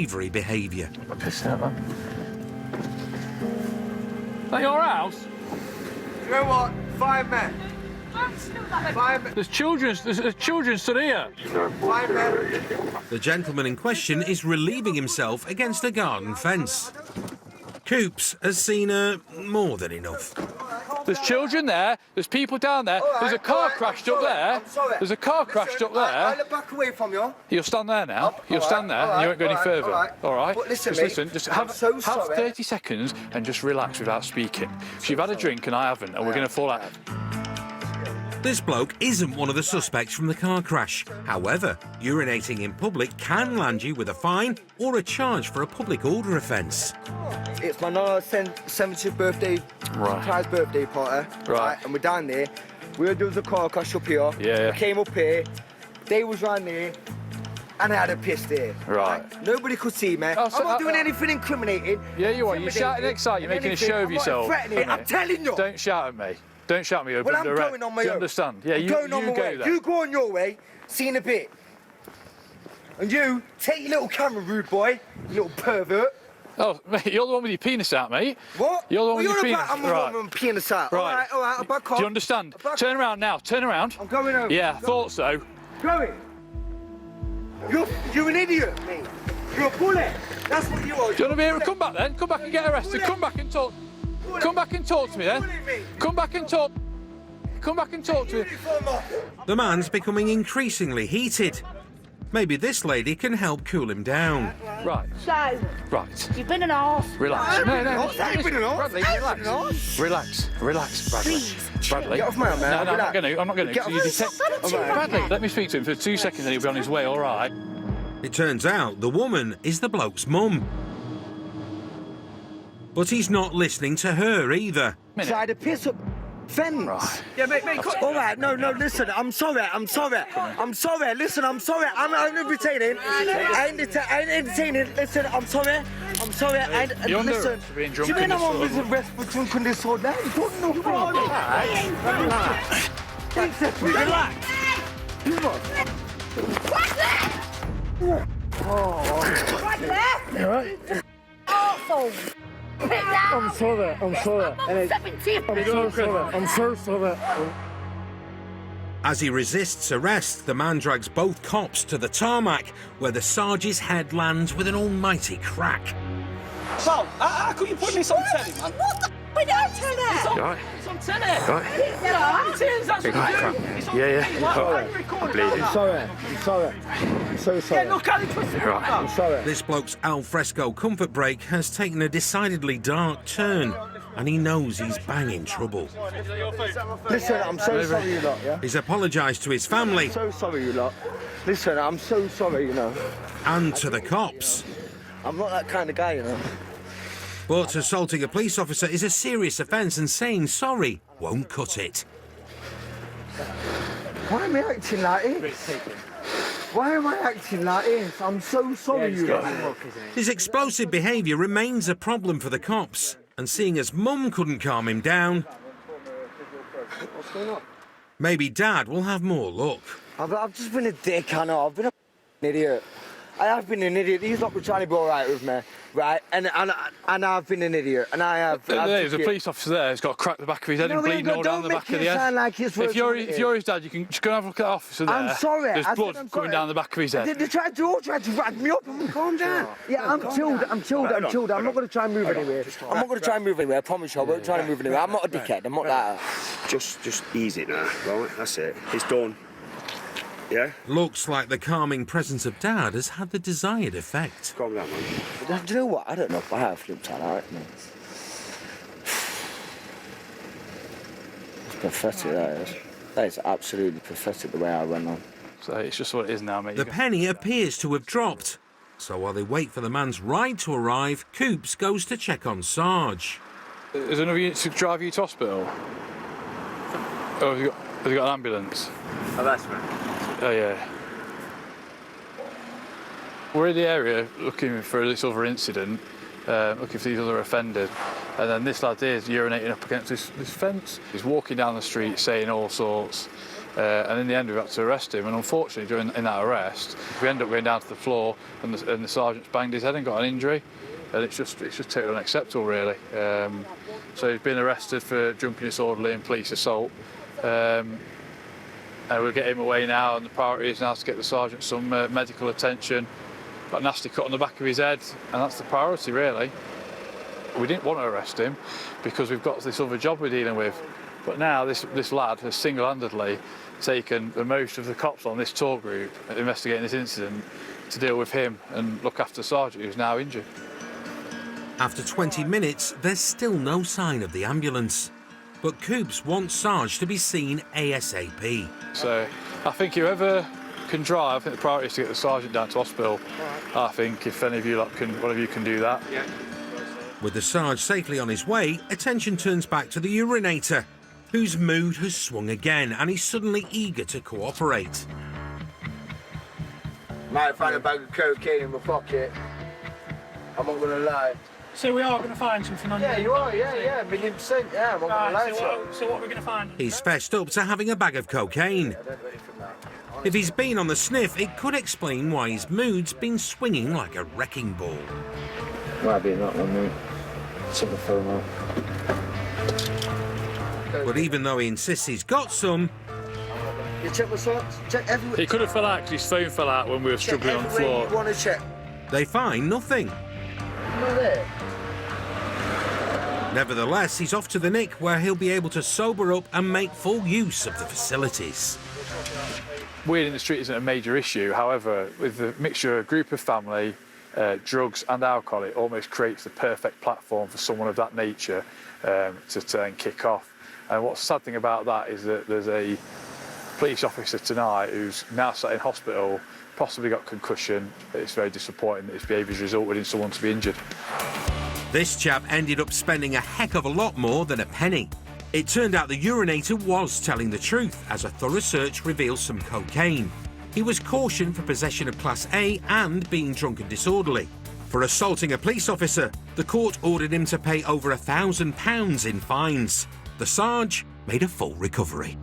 unsavoury behaviour. Pissed out, man. Is that your house? You know what? 5 men. 5 men. There's children stood here. 5 men. The gentleman in question is relieving himself against a garden fence. Coops has seen more than enough. There's children there. There's people down there. There's a car crashed up there. There's a car crashed up there. I'll back away from you. You'll stand there now. You'll stand there. And you won't go any further. All right. But listen, Just have 30 seconds and just relax without speaking. So you've had a drink and I haven't, and we're going to fall out. This bloke isn't one of the suspects from the car crash. However, urinating in public can land you with a fine or a charge for a public order offence. It's my 70th birthday, surprise birthday party. Right. And we're down there. There was a car crash up here. Yeah. We came up here. They was round there. And I had a piss there. Right. Nobody could see me. Oh, so I'm not doing anything incriminating. Yeah, you are. You're shouting excited. You're making a show of yourself. I'm not threatening. I'm telling you. Don't shout at me. Don't shout at me. Well, I'm going on my own. Do you understand? Yeah, you go there. You go on your way. See you in a bit. And you, take your little camera, rude boy. You little pervert. Oh, mate, you're the one with your penis out, mate. What? You're the one with your penis. I'm the one with my penis out. Right. All right, I'll back off. Do you understand? Turn around now. Turn around. I'm going over. Yeah, I thought so. Going. You're an idiot, mate. You're a bullet. That's what you are. Do you want to be able to come back then? Come back and get arrested. Come back and talk. Come back and talk to me then. Come back and talk. Come back and talk to me. The man's becoming increasingly heated. Maybe this lady can help cool him down. Right. So, Right. you've been an arse. Relax. No. I've been an arse. Bradley, relax. Relax, Bradley. Bradley. Get off my arm, man. No, I'm not going to. Get off. Bradley, let me speak to him for 2 seconds and he'll be on his way, all right? It turns out the woman is the bloke's mum. But he's not listening to her either. Tried to piss up fence. Right. Yeah, mate, all right, no, listen, I'm sorry. Listen, I'm sorry. I'm entertaining. I ain't entertaining. Listen, I'm sorry. And You're under listen. arrest for being Do drunk you in mean I'm this on sort of- arrest for drinking this all day? You don't know. Relax. Awful. I'm sorry. I'm 17. I'm so sorry. As he resists arrest, the man drags both cops to the tarmac, where the Sarge's head lands with an almighty crack. Pal, how come you putting this on telly, man? What the? We don't tell that. You all right? It's on telly. Right. It is, that's what you do. It's on Yeah. Bleeding. I'm so sorry. Yeah, look at it, twist it. Right. I'm sorry. This bloke's al fresco comfort break has taken a decidedly dark turn, and he knows he's bang in trouble. Listen, I'm so sorry, you lot, yeah? He's apologised to his family So sorry, you lot. Listen, I'm so sorry, you know. and to the cops. I'm not that kind of guy, you know. But assaulting a police officer is a serious offence, and saying sorry won't cut it. Why am I acting like this? Why am I acting like this? I'm so sorry, you lot. His explosive behaviour remains a problem for the cops, and seeing as Mum couldn't calm him down, maybe Dad will have more luck. I've just been a dick, I know. I've been an idiot. I have been an idiot. These lot were trying to be all right with me, right? And I've been an idiot, and I have. There's a police officer there who's got a crack the back of his head and bleeding all down the back of the head. Like it's If you're his dad, you can just go and have a look at the officer there. I'm sorry. There's blood coming down the back of his head. They tried to rag me up. Calm down. Yeah, I'm chilled. I'm not going to try and move anywhere. I promise you, I won't try and move anywhere. I'm not a dickhead. I'm not that. Just ease it now, right? That's it. It's done. Yeah? Looks like the calming presence of Dad has had the desired effect. Calm down, man. Do you know what? I don't know if I have flipped out like man. It's pathetic, that is. That is absolutely pathetic the way I went on. So it's just what it is now, mate. The penny appears to have dropped. So while they wait for the man's ride to arrive, Coops goes to check on Sarge. Is there another unit to drive you to hospital? Oh, have you got an ambulance? Oh, that's right. Oh, yeah. We're in the area looking for this other incident, looking for these other offenders. And then this lad here is urinating up against this fence. He's walking down the street saying all sorts. And in the end, we had to arrest him. And unfortunately, in that arrest, we ended up going down to the floor, and the sergeant's banged his head and got an injury. And it's just totally unacceptable, really. So he's been arrested for drunken disorderly and police assault. And we'll get him away now, and the priority is now to get the sergeant some medical attention. Got a nasty cut on the back of his head, and that's the priority, really. We didn't want to arrest him because we've got this other job we're dealing with. But now this lad has single-handedly taken the most of the cops on this tour group investigating this incident to deal with him and look after the sergeant who's now injured. After 20 minutes, there's still no sign of the ambulance. But Coops wants Sarge to be seen ASAP. So I think whoever can drive, I think the priority is to get the sergeant down to hospital. I think if any of you one of you can do that. Yeah. With the Sarge safely on his way, attention turns back to the urinator, whose mood has swung again and he's suddenly eager to cooperate. Might have found a bag of cocaine in my pocket. I'm not gonna lie. So we are going to find something on Yeah, you? you are, yeah, 1,000,000%, yeah, I'm not gonna lie Right, to you. so what are we going to find? He's fessed up to having a bag of cocaine. If he's been on the sniff, it could explain why his mood's been swinging like a wrecking ball. Might be in that one, mate. Check the phone out. But even though he insists he's got some, You check my socks? Check everywhere. He could have fell out because his phone fell out when we were struggling on the floor. You want to check? they find nothing. Not there. Nevertheless, he's off to the Nick where he'll be able to sober up and make full use of the facilities. Weed in the street isn't a major issue. However, with the mixture of group of family, drugs and alcohol, it almost creates the perfect platform for someone of that nature to then kick off. And what's the sad thing about that is that there's a police officer tonight who's now sat in hospital, possibly got concussion. It's very disappointing that his behaviour's resulted in someone to be injured. This chap ended up spending a heck of a lot more than a penny. It turned out the urinator was telling the truth, as a thorough search reveals some cocaine. He was cautioned for possession of Class A and being drunk and disorderly. For assaulting a police officer, the court ordered him to pay over £1,000 in fines. The Sarge made a full recovery.